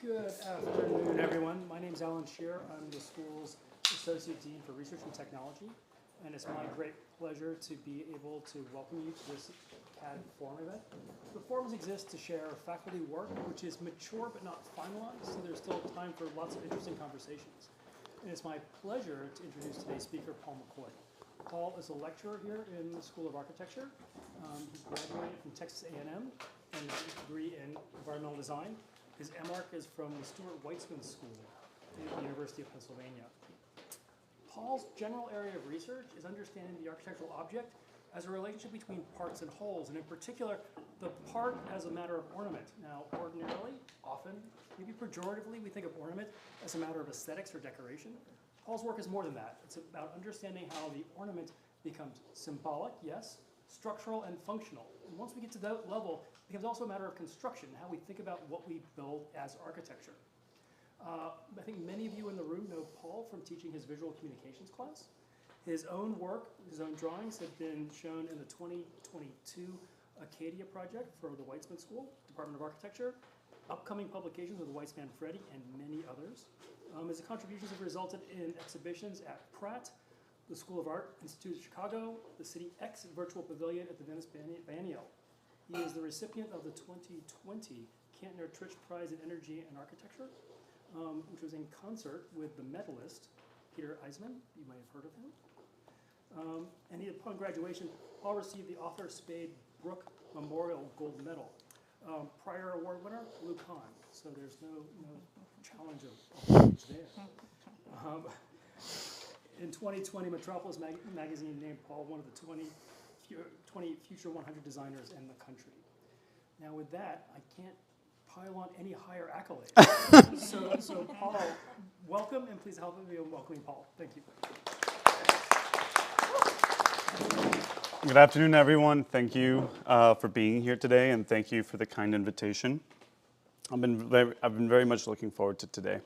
Good afternoon, everyone. My name is Alan Shearer. I'm the school's Associate Dean for Research and Technology, and it's my great pleasure to be able to welcome you to this CAAD forum event. The forums exist to share faculty work, which is mature but not finalized, so there's still time for lots of interesting conversations. And it's my pleasure to introduce today's speaker, Paul McCoy. Paul is a lecturer here in the School of Architecture. He graduated from Texas A&M and has a degree in environmental design. His MArch is from the Stuart Weitzman School at the University of Pennsylvania. Paul's general area of research is understanding the architectural object as a relationship between parts and wholes, and in particular, the part as a matter of ornament. Now, ordinarily, often, maybe pejoratively, we think of ornament as a matter of aesthetics or decoration. Paul's work is more than that. It's about understanding how the ornament becomes symbolic, yes, structural and functional. And once we get to that level, it becomes also a matter of construction, how we think about what we build as architecture. I think many of you in the room know Paul from teaching his visual communications class. His own work, his own drawings have been shown in the 2022 Acadia project for the Weitzman School, Department of Architecture, upcoming publications with Weitzman Freddy, and many others. His contributions have resulted in exhibitions at Pratt, the School of Art Institute of Chicago, the City X Virtual Pavilion at the Venice Biennial. He is the recipient of the 2020 Kantner-Tritsch Prize in Energy and Architecture, which was in concert with the medalist, Peter Eisman. You may have heard of him. And upon graduation, Paul received the Arthur Spade Brooke Memorial Gold Medal. Prior award winner, Lou Kahn. So there's no challenge of age there. In 2020, Metropolis magazine named Paul one of the 20 Future 100 designers in the country. Now with that, I can't pile on any higher accolades. so Paul, welcome, and please help me in welcoming Paul. Thank you. Good afternoon, everyone. Thank you for being here today, and thank you for the kind invitation. I've been very much looking forward to today.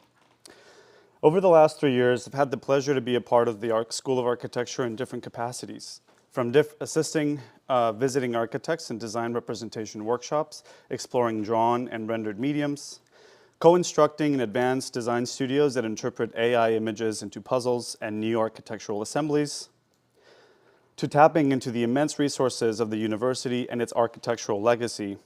Over the last 3 years, I've had the pleasure to be a part of the School of Architecture in different capacities, from assisting visiting architects in design representation workshops, exploring drawn and rendered mediums, co-instructing in advanced design studios that interpret AI images into puzzles and new architectural assemblies, to tapping into the immense resources of the university and its architectural legacy,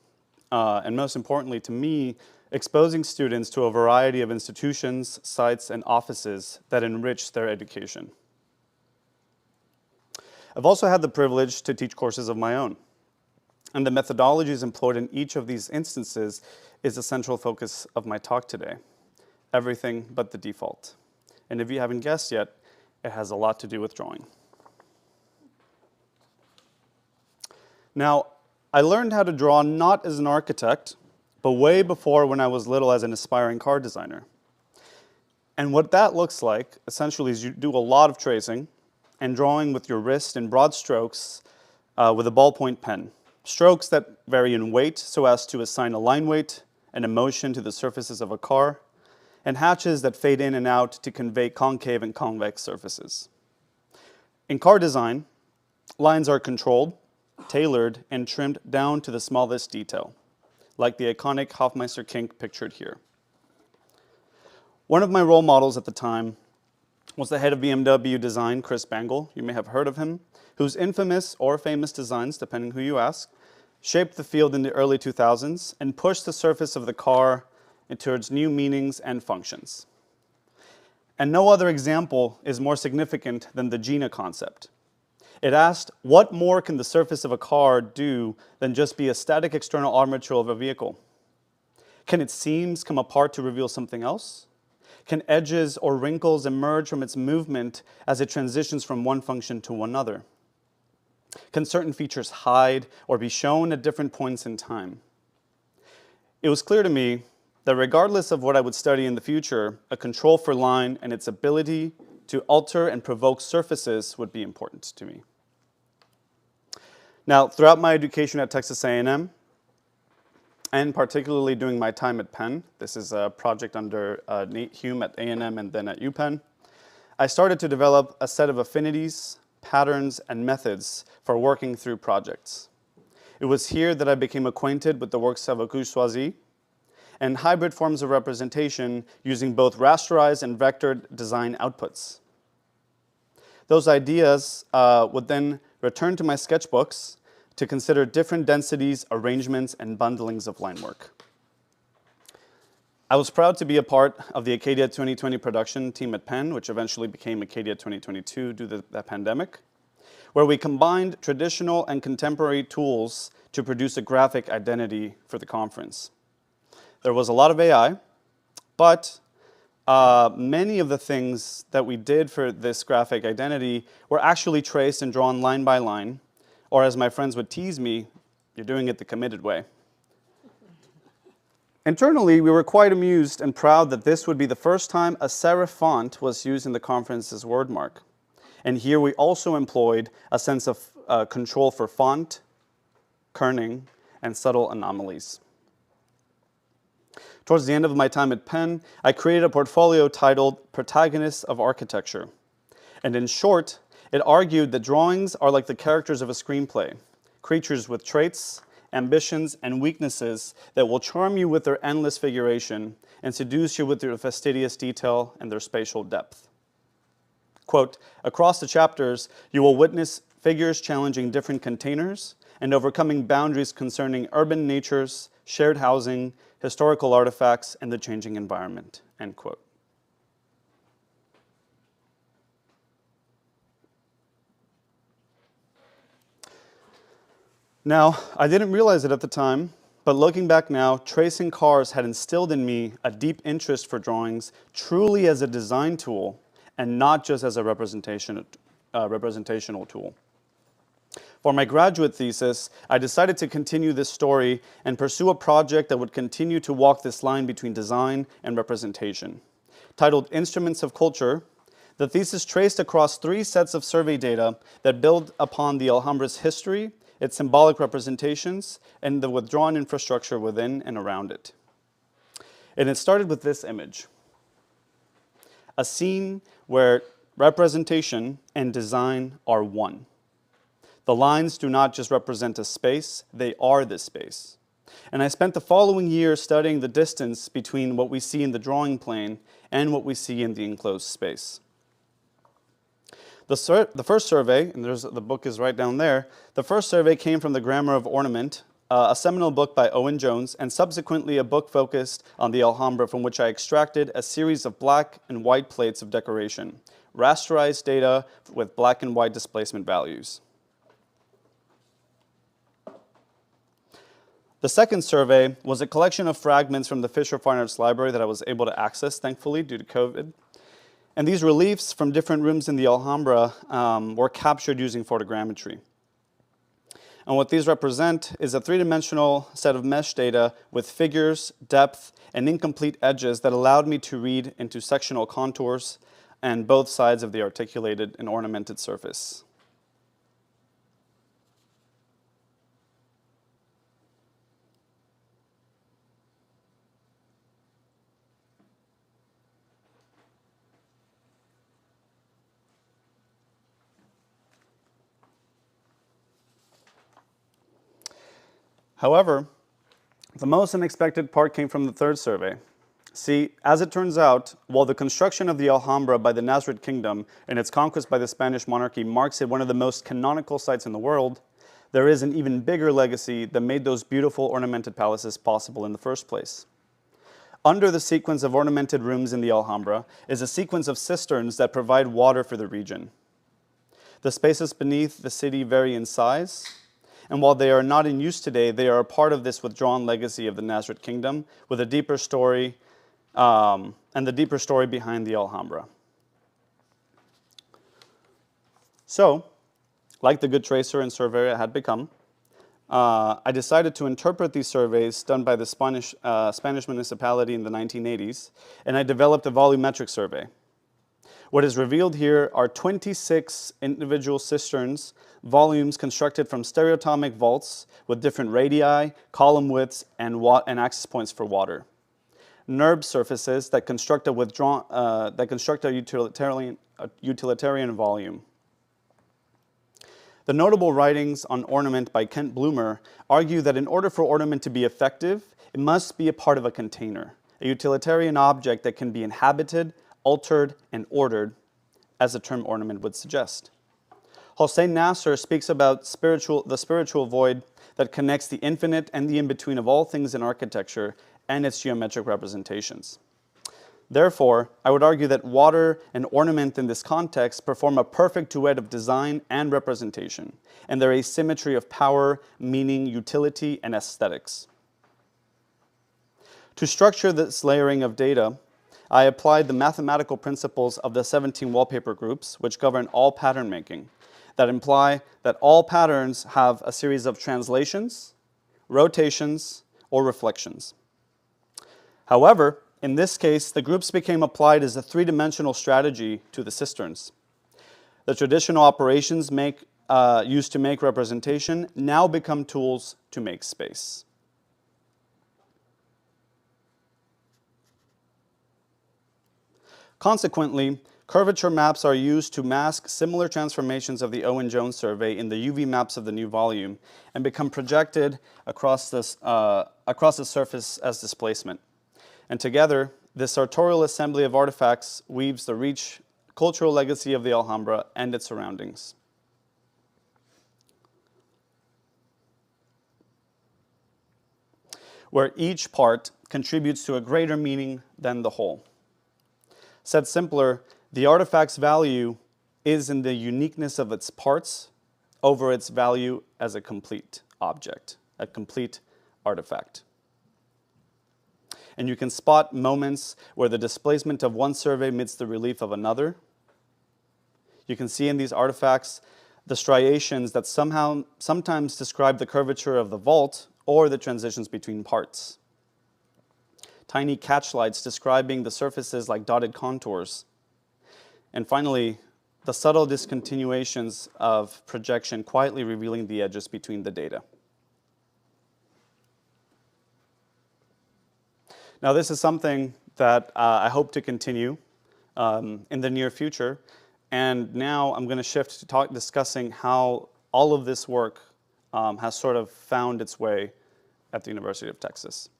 and most importantly to me, exposing students to a variety of institutions, sites, and offices that enrich their education. I've also had the privilege to teach courses of my own, and the methodologies employed in each of these instances is the central focus of my talk today. Everything but the default. And if you haven't guessed yet, it has a lot to do with drawing. Now, I learned how to draw not as an architect, but way before when I was little as an aspiring car designer. And what that looks like, essentially, is you do a lot of tracing and drawing with your wrist in broad strokes with a ballpoint pen. Strokes that vary in weight so as to assign a line weight and a motion to the surfaces of a car, and hatches that fade in and out to convey concave and convex surfaces. In car design, lines are controlled, tailored, and trimmed down to the smallest detail, like the iconic Hofmeister kink pictured here. One of my role models at the time was the head of BMW design, Chris Bangle. You may have heard of him, whose infamous or famous designs, depending who you ask, shaped the field in the early 2000s and pushed the surface of the car towards new meanings and functions. And no other example is more significant than the GINA concept. It asked, what more can the surface of a car do than just be a static external armature of a vehicle? Can its seams come apart to reveal something else? Can edges or wrinkles emerge from its movement as it transitions from one function to another? Can certain features hide or be shown at different points in time? It was clear to me that regardless of what I would study in the future, a control for line and its ability to alter and provoke surfaces would be important to me. Now, throughout my education at Texas A&M, and particularly during my time at Penn, this is a project under Nate Hume at A&M and then at UPenn, I started to develop a set of affinities, patterns, and methods for working through projects. It was here that I became acquainted with the works of Auguste Choisy and hybrid forms of representation using both rasterized and vectored design outputs. Those ideas would then return to my sketchbooks to consider different densities, arrangements, and bundlings of line work. I was proud to be a part of the Acadia 2020 production team at Penn, which eventually became Acadia 2022 due to the pandemic, where we combined traditional and contemporary tools to produce a graphic identity for the conference. There was a lot of AI, but many of the things that we did for this graphic identity were actually traced and drawn line by line, or as my friends would tease me, you're doing it the committed way. Internally, we were quite amused and proud that this would be the first time a serif font was used in the conference's wordmark. And here we also employed a sense of control for font, kerning, and subtle anomalies. Towards the end of my time at Penn, I created a portfolio titled Protagonists of Architecture. And in short, it argued that drawings are like the characters of a screenplay, creatures with traits, ambitions, and weaknesses that will charm you with their endless figuration and seduce you with their fastidious detail and their spatial depth. Quote, across the chapters, you will witness figures challenging different containers and overcoming boundaries concerning urban natures, shared housing, historical artifacts, and the changing environment, end quote. Now, I didn't realize it at the time, but looking back now, tracing cars had instilled in me a deep interest for drawings truly as a design tool and not just as a representational tool. For my graduate thesis, I decided to continue this story and pursue a project that would continue to walk this line between design and representation. Titled Instruments of Culture, the thesis traced across 3 sets of survey data that build upon the Alhambra's history, its symbolic representations, and the withdrawn infrastructure within and around it. And it started with this image. A scene where representation and design are one. The lines do not just represent a space, they are this space. And I spent the following year studying the distance between what we see in the drawing plane and what we see in the enclosed space. The first survey, and the book is right down there, the first survey came from The Grammar of Ornament, a seminal book by Owen Jones, and subsequently a book focused on the Alhambra from which I extracted a series of black and white plates of decoration, rasterized data with black and white displacement values. The second survey was a collection of fragments from the Fisher Fine Arts Library that I was able to access, thankfully, due to COVID. And these reliefs from different rooms in the Alhambra were captured using photogrammetry. And what these represent is a 3-dimensional set of mesh data with figures, depth, and incomplete edges that allowed me to read into sectional contours and both sides of the articulated and ornamented surface. However, the most unexpected part came from the third survey. See, as it turns out, while the construction of the Alhambra by the Nasrid Kingdom and its conquest by the Spanish monarchy marks it one of the most canonical sites in the world, there is an even bigger legacy that made those beautiful ornamented palaces possible in the first place. Under the sequence of ornamented rooms in the Alhambra is a sequence of cisterns that provide water for the region. The spaces beneath the city vary in size, and while they are not in use today, they are a part of this withdrawn legacy of the Nasrid Kingdom with a deeper story, and the deeper story behind the Alhambra. So, like the good tracer and surveyor I had become, I decided to interpret these surveys done by the Spanish municipality in the 1980s, and I developed a volumetric survey. What is revealed here are 26 individual cisterns, volumes constructed from stereotomic vaults with different radii, column widths, and access points for water. NURB surfaces that construct a utilitarian volume. The notable writings on ornament by Kent Bloomer argue that in order for ornament to be effective, it must be a part of a container, a utilitarian object that can be inhabited, altered, and ordered, as the term ornament would suggest. Hossein Nasr speaks about the spiritual void that connects the infinite and the in-between of all things in architecture and its geometric representations. Therefore, I would argue that water and ornament in this context perform a perfect duet of design and representation, and their asymmetry of power, meaning, utility, and aesthetics. To structure this layering of data, I applied the mathematical principles of the 17 wallpaper groups, which govern all pattern making, that imply that all patterns have a series of translations, rotations, or reflections. However, in this case, the groups became applied as a three-dimensional strategy to the cisterns. The traditional operations used to make representation now become tools to make space. Consequently, curvature maps are used to mask similar transformations of the Owen-Jones survey in the UV maps of the new volume and become projected across the surface as displacement. And together, this sartorial assembly of artifacts weaves the rich cultural legacy of the Alhambra and its surroundings. Where each part contributes to a greater meaning than the whole. Said simpler, the artifact's value is in the uniqueness of its parts over its value as a complete object, a complete artifact. And you can spot moments where the displacement of one survey meets the relief of another. You can see in these artifacts the striations that sometimes describe the curvature of the vault or the transitions between parts. Tiny catchlights describing the surfaces like dotted contours. And finally, the subtle discontinuations of projection quietly revealing the edges between the data. Now, this is something that I hope to continue in the near future. And now I'm going to shift to discussing how all of this work has sort of found its way at the University of Texas.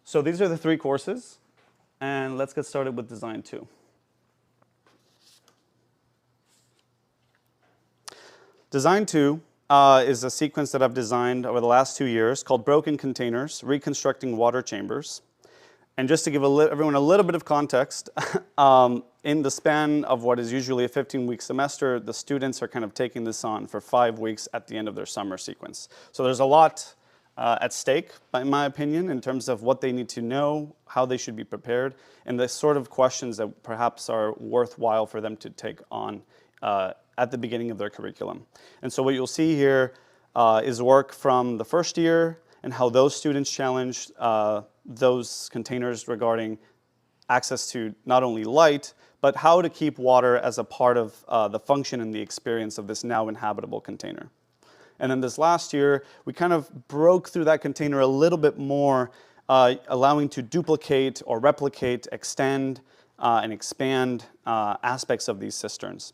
So these are the three courses, and let's get started with Design 2. Design 2 is a sequence that I've designed over the last 2 years called Broken Containers, Reconstructing Water Chambers. And just to give everyone a little bit of context, in the span of what is usually a 15-week semester, the students are kind of taking this on for 5 weeks at the end of their summer sequence. So there's a lot at stake, in my opinion, in terms of what they need to know, how they should be prepared, and the sort of questions that perhaps are worthwhile for them to take on at the beginning of their curriculum. And so what you'll see here is work from the first year and how those students challenged those containers regarding access to not only light, but how to keep water as a part of the function and the experience of this now inhabitable container. And then this last year, we kind of broke through that container a little bit more, allowing to duplicate or replicate, extend, and expand aspects of these cisterns.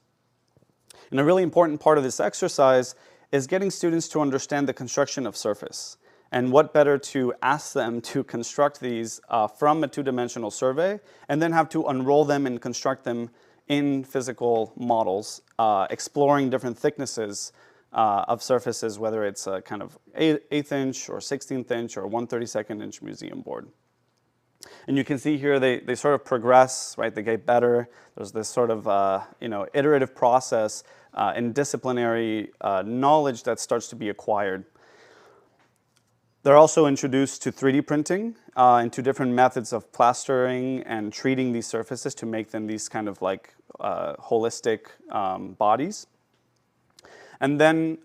And a really important part of this exercise is getting students to understand the construction of surface. And what better to ask them to construct these from a two-dimensional survey and then have to unroll them and construct them in physical models, exploring different thicknesses of surfaces, whether it's a kind of 1/8 inch or 16th inch or 1/32 inch museum board. And you can see here they sort of progress, right? They get better. There's this sort of iterative process and disciplinary knowledge that starts to be acquired. They're also introduced to 3D printing and to different methods of plastering and treating these surfaces to make them these kind of like holistic bodies. And then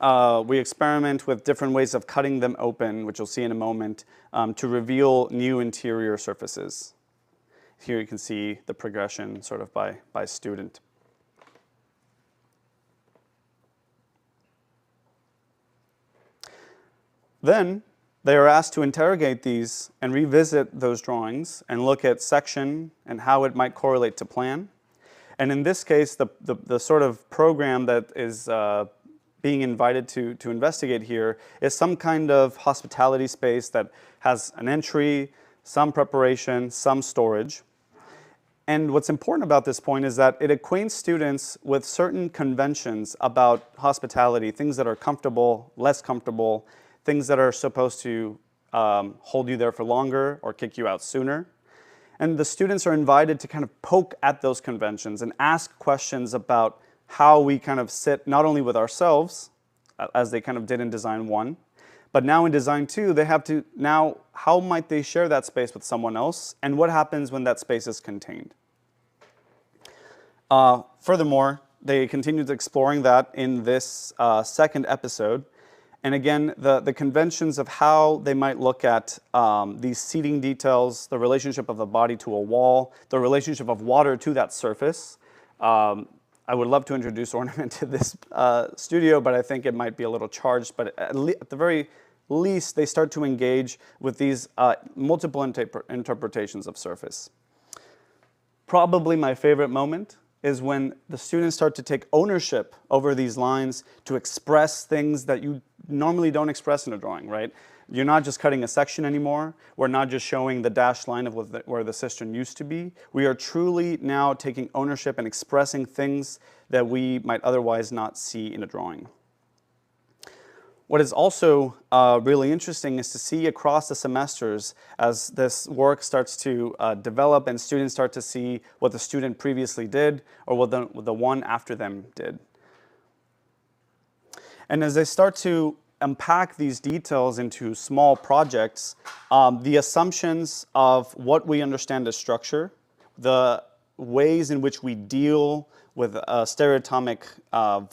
we experiment with different ways of cutting them open, which you'll see in a moment, to reveal new interior surfaces. Here you can see the progression sort of by student. Then they are asked to interrogate these and revisit those drawings and look at section and how it might correlate to plan. And in this case, the sort of program that is being invited to investigate here is some kind of hospitality space that has an entry, some preparation, some storage. And what's important about this point is that it acquaints students with certain conventions about hospitality, things that are comfortable, less comfortable, things that are supposed to hold you there for longer or kick you out sooner. And the students are invited to kind of poke at those conventions and ask questions about how we kind of sit not only with ourselves, as they kind of did in Design 1, but now in Design 2, they have to, now how might they share that space with someone else, and what happens when that space is contained? Furthermore, they continued exploring that in this second episode. And again, the conventions of how they might look at these seating details, the relationship of the body to a wall, the relationship of water to that surface. I would love to introduce ornament to this studio, but I think it might be a little charged. But at the very least, they start to engage with these multiple interpretations of surface. Probably my favorite moment is when the students start to take ownership over these lines to express things that you normally don't express in a drawing, right? You're not just cutting a section anymore. We're not just showing the dashed line of where the cistern used to be. We are truly now taking ownership and expressing things that we might otherwise not see in a drawing. What is also really interesting is to see across the semesters as this work starts to develop and students start to see what the student previously did or what the one after them did. And as they start to unpack these details into small projects, the assumptions of what we understand as structure, the ways in which we deal with stereotomic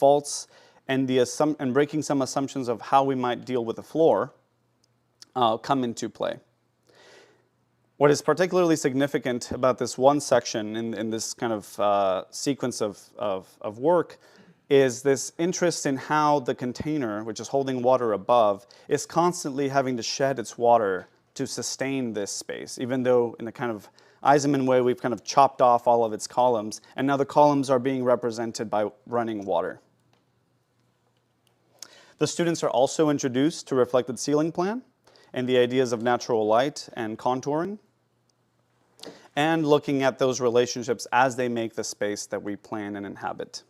vaults, and breaking some assumptions of how we might deal with the floor come into play. What is particularly significant about this one section in this kind of sequence of work is this interest in how the container, which is holding water above, is constantly having to shed its water to sustain this space, even though in a kind of Eisenman way, we've kind of chopped off all of its columns, and now the columns are being represented by running water. The students are also introduced to reflected ceiling plan and the ideas of natural light and contouring, and looking at those relationships as they make the space that we plan and inhabit.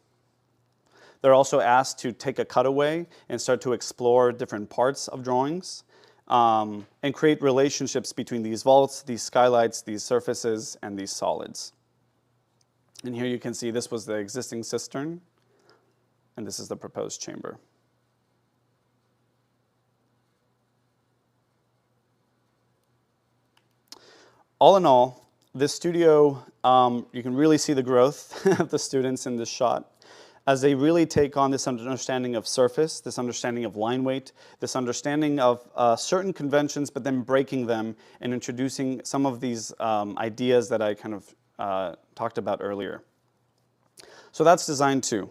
They're also asked to take a cutaway and start to explore different parts of drawings and create relationships between these vaults, these skylights, these surfaces, and these solids. And here you can see this was the existing cistern, and this is the proposed chamber. All in all, this studio, you can really see the growth of the students in this shot as they really take on this understanding of surface, this understanding of line weight, this understanding of certain conventions, but then breaking them and introducing some of these ideas that I kind of talked about earlier. So that's Design 2.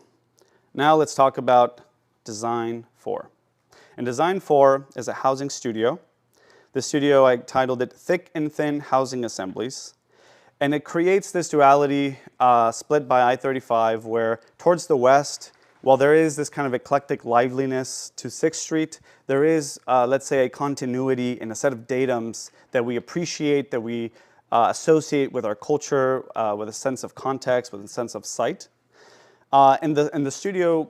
Now let's talk about Design 4. And Design 4 is a housing studio. The studio, I titled it Thick and Thin Housing Assemblies. And it creates this duality split by I-35 where towards the west, while there is this kind of eclectic liveliness to 6th Street, there is, let's say, a continuity in a set of datums that we appreciate, that we associate with our culture, with a sense of context, with a sense of sight. And the studio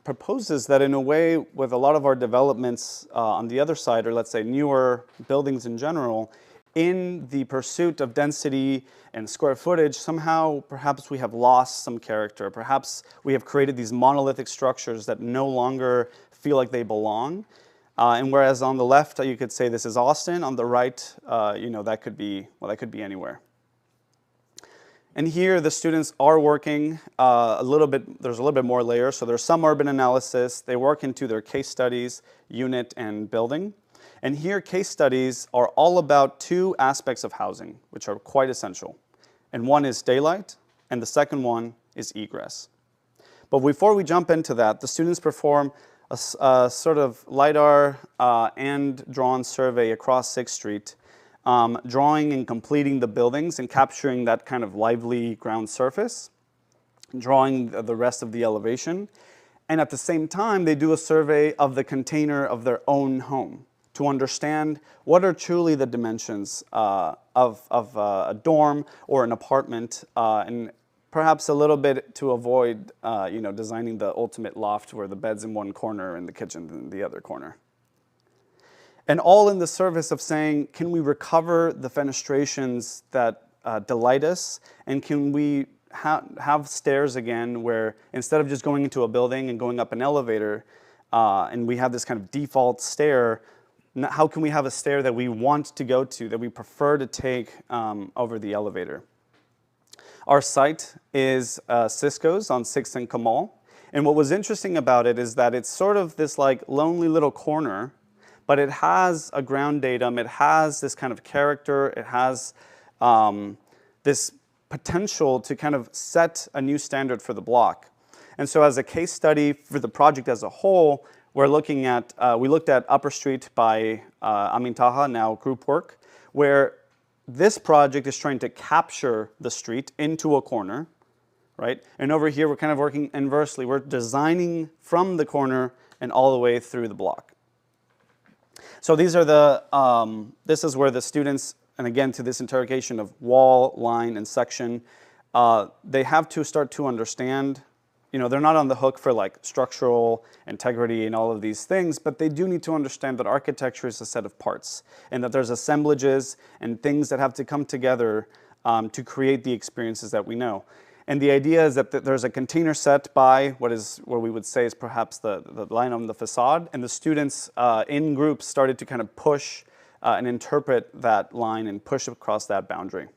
proposes that in a way, with a lot of our developments on the other side, or let's say newer buildings in general, in the pursuit of density and square footage, somehow perhaps we have lost some character. Perhaps we have created these monolithic structures that no longer feel like they belong. And whereas on the left, you could say this is Austin, on the right, that could be anywhere. And here the students are working there's a little bit more layers. So there's some urban analysis. They work into their case studies, unit, and building. And here case studies are all about two aspects of housing, which are quite essential. And one is daylight, and the second one is egress. But before we jump into that, the students perform a sort of LiDAR and drawn survey across 6th Street, drawing and completing the buildings and capturing that kind of lively ground surface, drawing the rest of the elevation, And at the same time, they do a survey of the container of their own home to understand what are truly the dimensions of a dorm or an apartment, and perhaps a little bit to avoid designing the ultimate loft where the bed's in one corner and the kitchen's in the other corner. And all in the service of saying, can we recover the fenestrations that delight us, and can we have stairs again where instead of just going into a building and going up an elevator, and we have this kind of default stair, how can we have a stair that we want to go to, that we prefer to take over the elevator? Our site is Cisco's on 6th and Kamal. And what was interesting about it is that it's sort of this like lonely little corner, but it has a ground datum, it has this kind of character, it has this potential to kind of set a new standard for the block. And so as a case study for the project as a whole, we looked at Upper Street by Amin Taha, now group work, where this project is trying to capture the street into a corner, right? And over here, we're kind of working inversely. We're designing from the corner and all the way through the block. So these are this is where the students, and again, to this interrogation of wall, line, and section, they have to start to understand, they're not on the hook for like structural integrity and all of these things, but they do need to understand that architecture is a set of parts and that there's assemblages and things that have to come together to create the experiences that we know. And the idea is that there's a container set by what we would say is perhaps the line on the facade, and the students in groups started to kind of push and interpret that line and push across that boundary.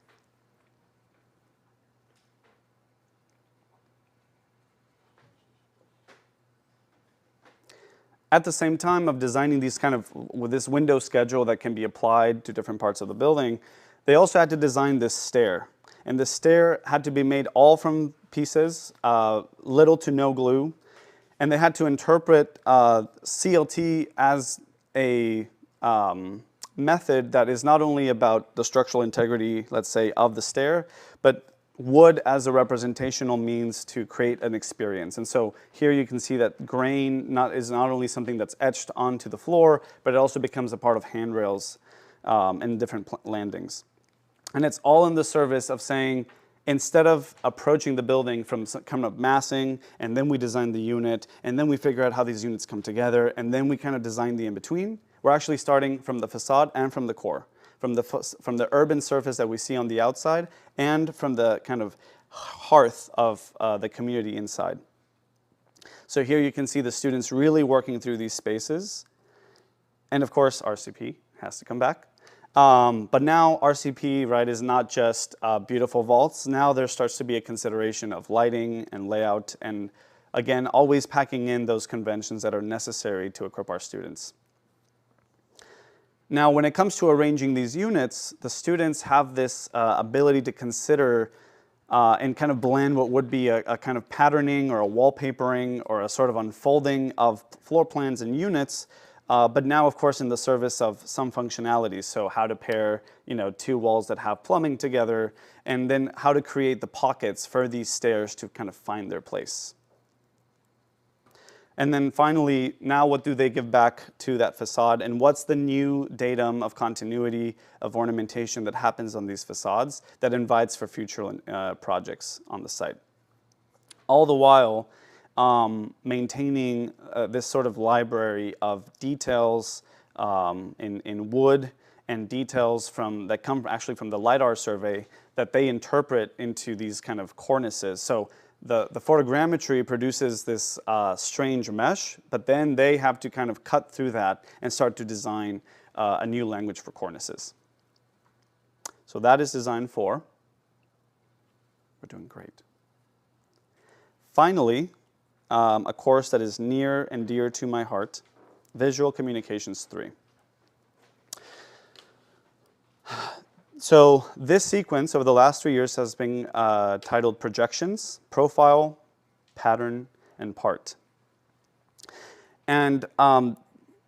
At the same time of designing these with this window schedule that can be applied to different parts of the building, they also had to design this stair. And the stair had to be made all from pieces, little to no glue. And they had to interpret CLT as a method that is not only about the structural integrity, let's say, of the stair, but wood as a representational means to create an experience. And so here you can see that grain is not only something that's etched onto the floor, but it also becomes a part of handrails and different landings. And it's all in the service of saying, instead of approaching the building from kind of massing, and then we design the unit, and then we figure out how these units come together, and then we kind of design the in-between, we're actually starting from the facade and from the core. From the urban surface that we see on the outside and from the kind of hearth of the community inside. So here you can see the students really working through these spaces. And of course, RCP has to come back. But now RCP, right, is not just beautiful vaults. Now there starts to be a consideration of lighting and layout and, again, always packing in those conventions that are necessary to equip our students. Now, when it comes to arranging these units, the students have this ability to consider and kind of blend what would be a kind of patterning or a wallpapering or a sort of unfolding of floor plans and units, but now, of course, in the service of some functionalities. So how to pair, two walls that have plumbing together, and then how to create the pockets for these stairs to kind of find their place. And then finally, now what do they give back to that facade, and what's the new datum of continuity of ornamentation that happens on these facades that invites for future projects on the site? All the while maintaining this sort of library of details in wood and details that come actually from the LiDAR survey that they interpret into these kind of cornices. So the photogrammetry produces this strange mesh, but then they have to kind of cut through that and start to design a new language for cornices. So that is design 4. We're doing great. Finally, a course that is near and dear to my heart, Visual Communications 3. So this sequence over the last 3 years has been titled Projections, Profile, Pattern, and Part. And the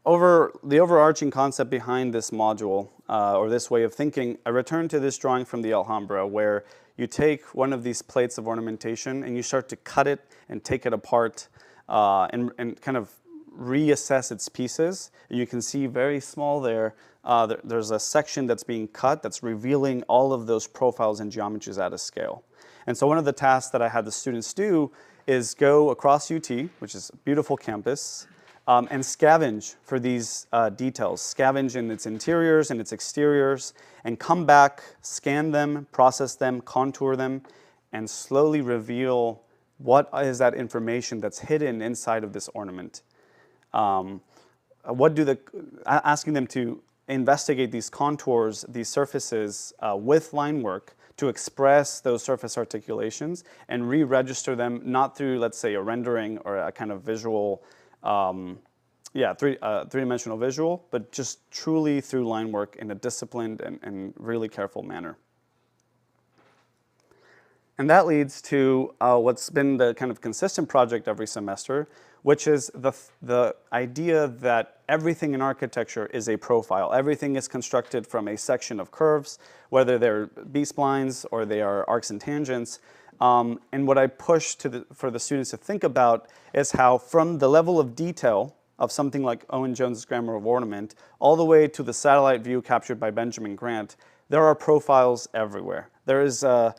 overarching concept behind this module, or this way of thinking, I return to this drawing from the Alhambra where you take one of these plates of ornamentation and you start to cut it and take it apart and kind of reassess its pieces. You can see very small there, there's a section that's being cut that's revealing all of those profiles and geometries at a scale. And so one of the tasks that I had the students do is go across UT, which is a beautiful campus, and scavenge for these details, scavenge in its interiors and its exteriors, and come back, scan them, process them, contour them, and slowly reveal what is that information that's hidden inside of this ornament. Asking them to investigate these contours, these surfaces with line work to express those surface articulations and re-register them, not through, let's say, a rendering or a kind of visual, three-dimensional visual, but just truly through line work in a disciplined and really careful manner. And that leads to what's been the kind of consistent project every semester, which is the idea that everything in architecture is a profile. Everything is constructed from a section of curves, whether they're B-splines or they are arcs and tangents. And what I push for the students to think about is how from the level of detail of something like Owen Jones' Grammar of Ornament, all the way to the satellite view captured by Benjamin Grant, there are profiles everywhere. There is a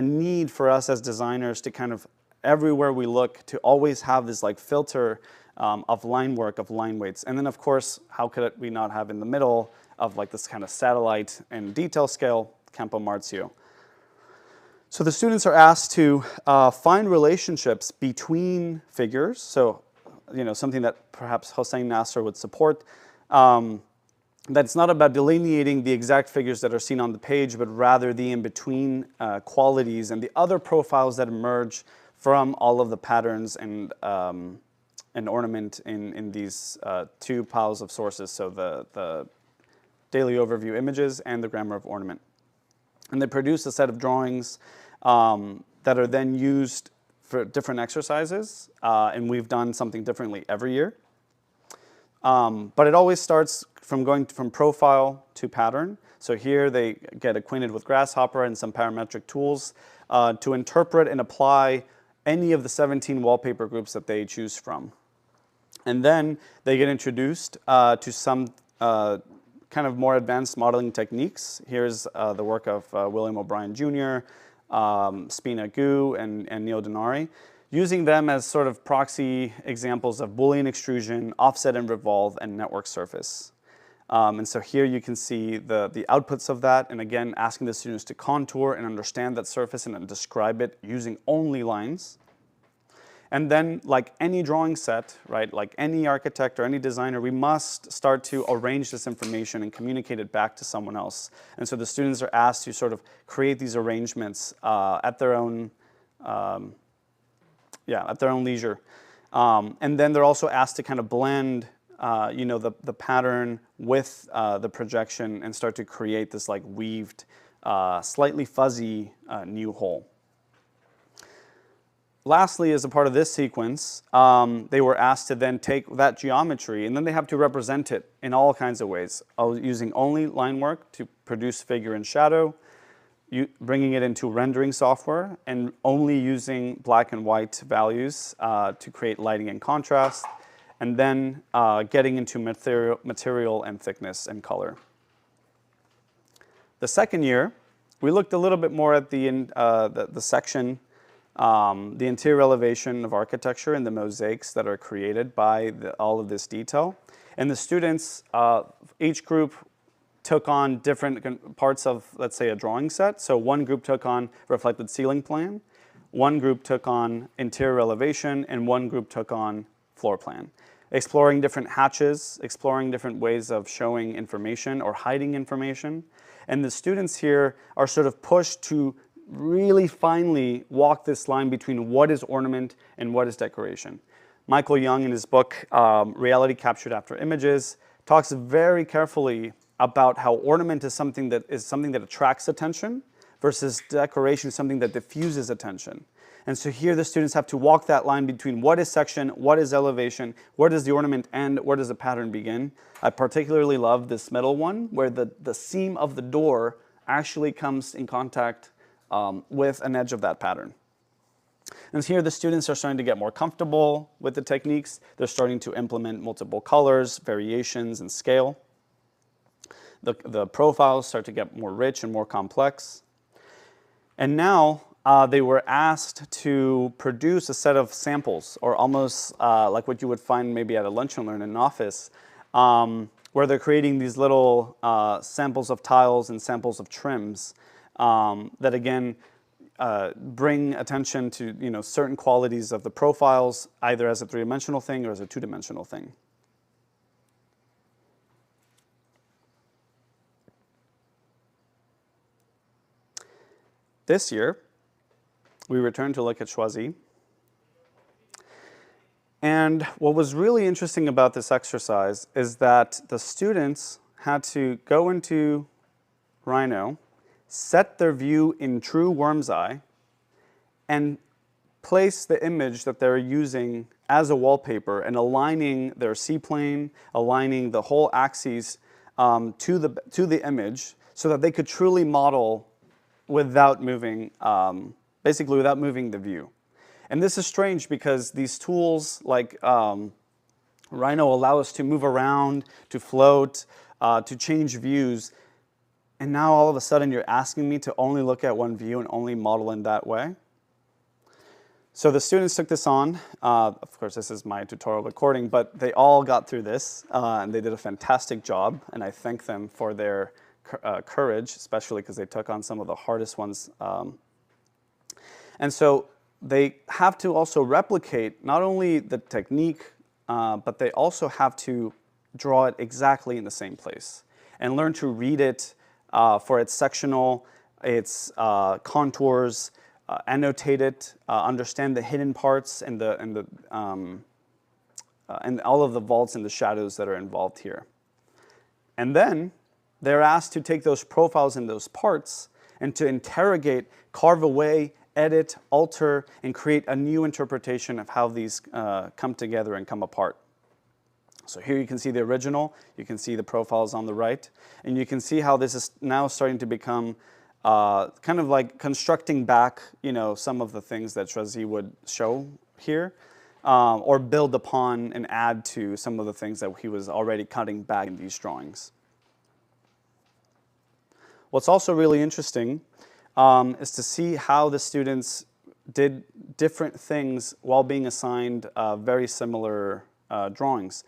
need for us as designers to kind of, everywhere we look, to always have this like filter of line work, of line weights. And then of course, how could we not have in the middle of like this kind of satellite and detail scale, Campo Marzio. So the students are asked to find relationships between figures. So, you know, something that perhaps Hossein Nasser would support. That's not about delineating the exact figures that are seen on the page, but rather the in-between qualities and the other profiles that emerge from all of the patterns and ornament in these two piles of sources, so the daily overview images and the grammar of ornament. And they produce a set of drawings that are then used for different exercises, and we've done something differently every year. But it always starts from going from profile to pattern. So here they get acquainted with Grasshopper and some parametric tools to interpret and apply any of the 17 wallpaper groups that they choose from. And then they get introduced to some kind of more advanced modeling techniques. Here's the work of William O'Brien Jr., Spina Gu, and Neil Denari, using them as sort of proxy examples of Boolean extrusion, offset and revolve, and network surface. And so here you can see the outputs of that, and again, asking the students to contour and understand that surface and describe it using only lines. And then, like any drawing set, right, like any architect or any designer, we must start to arrange this information and communicate it back to someone else. And so the students are asked to sort of create these arrangements at their own leisure. And then they're also asked to kind of blend, the pattern with the projection and start to create this like weaved, slightly fuzzy new whole. Lastly, as a part of this sequence, they were asked to then take that geometry and then they have to represent it in all kinds of ways, using only line work to produce figure and shadow, bringing it into rendering software, and only using black and white values to create lighting and contrast, and then getting into material and thickness and color. The second year, we looked a little bit more at the section, the interior elevation of architecture and the mosaics that are created by all of this detail. And the students, each group took on different parts of, let's say, a drawing set. So one group took on reflected ceiling plan, one group took on interior elevation, and one group took on floor plan. Exploring different hatches, exploring different ways of showing information or hiding information. And the students here are sort of pushed to really finely walk this line between what is ornament and what is decoration. Michael Young, in his book, Reality Captured After Images, talks very carefully about how ornament is something that attracts attention versus decoration is something that diffuses attention. And so here the students have to walk that line between what is section, what is elevation, where does the ornament end, where does the pattern begin. I particularly love this middle one where the seam of the door actually comes in contact with an edge of that pattern. And here the students are starting to get more comfortable with the techniques. They're starting to implement multiple colors, variations, and scale. The profiles start to get more rich and more complex. And now they were asked to produce a set of samples, or almost like what you would find maybe at a lunch and learn in an office, where they're creating these little samples of tiles and samples of trims that again bring attention to certain qualities of the profiles, either as a three-dimensional thing or as a two-dimensional thing. This year, we returned to look at Choisy. And what was really interesting about this exercise is that the students had to go into Rhino, set their view in true worm's eye, and place the image that they're using as a wallpaper and aligning their C-plane, aligning the whole axes to the image so that they could truly model without moving, basically without moving the view. And this is strange because these tools like Rhino allow us to move around, to float, to change views. And now all of a sudden you're asking me to only look at one view and only model in that way. So the students took this on. Of course, this is my tutorial recording, but they all got through this and they did a fantastic job. And I thank them for their courage, especially because they took on some of the hardest ones. And so they have to also replicate not only the technique, but they also have to draw it exactly in the same place and learn to read it for its sectional, its contours, annotate it, understand the hidden parts and all of the vaults and the shadows that are involved here. And then they're asked to take those profiles and those parts and to interrogate, carve away, edit, alter, and create a new interpretation of how these come together and come apart. So here you can see the original, you can see the profiles on the right, and you can see how this is now starting to become kind of like constructing back, some of the things that Choisy would show here, or build upon and add to some of the things that he was already cutting back in these drawings. What's also really interesting is to see how the students did different things while being assigned very similar drawings,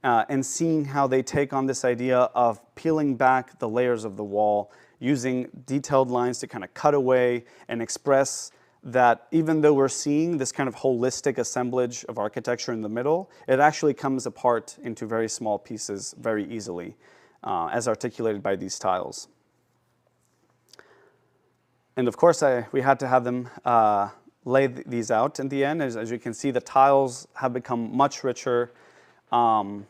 and seeing how they take on this idea of peeling back the layers of the wall, using detailed lines to kind of cut away and express that even though we're seeing this kind of holistic assemblage of architecture in the middle, it actually comes apart into very small pieces very easily, as articulated by these tiles. And of course, we had to have them lay these out in the end. As you can see, the tiles have become much richer, and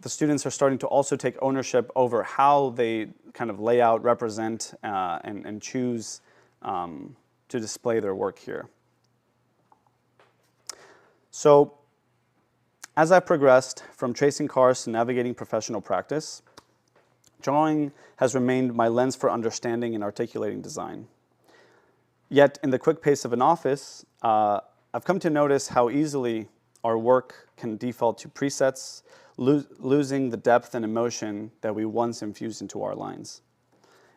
the students are starting to also take ownership over how they kind of lay out, represent, and choose to display their work here. So as I progressed from tracing cars to navigating professional practice, drawing has remained my lens for understanding and articulating design. Yet, in the quick pace of an office, I've come to notice how easily our work can default to presets, losing the depth and emotion that we once infused into our lines.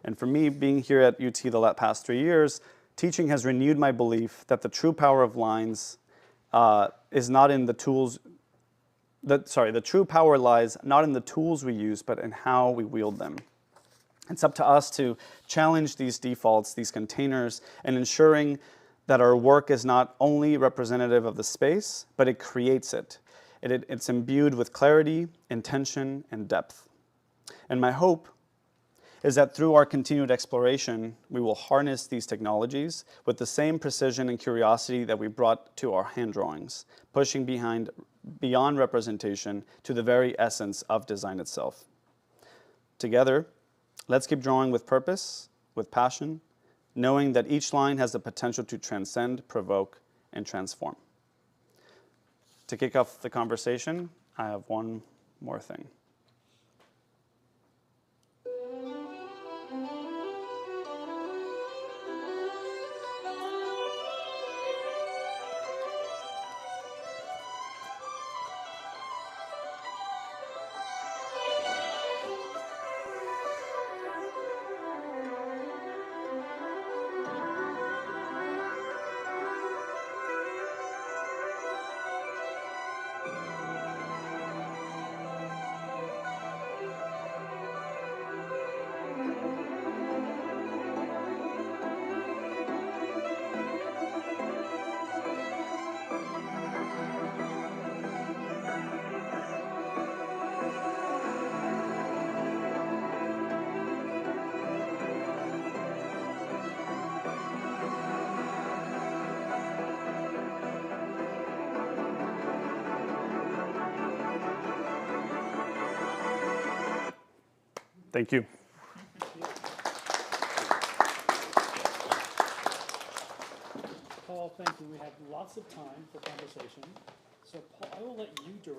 And for me, being here at UT the past 3 years, teaching has renewed my belief that the true power of lines is not in the tools. The true power lies not in the tools we use, but in how we wield them. It's up to us to challenge these defaults, these containers, and ensuring that our work is not only representative of the space, but it creates it. It's imbued with clarity, intention, and depth. And my hope is that through our continued exploration, we will harness these technologies with the same precision and curiosity that we brought to our hand drawings, pushing beyond representation to the very essence of design itself. Together, let's keep drawing with purpose, with passion, knowing that each line has the potential to transcend, provoke, and transform. To kick off the conversation, I have one more thing. Thank you. Paul, thank you. We have lots of time for conversation. So Paul, I will let you direct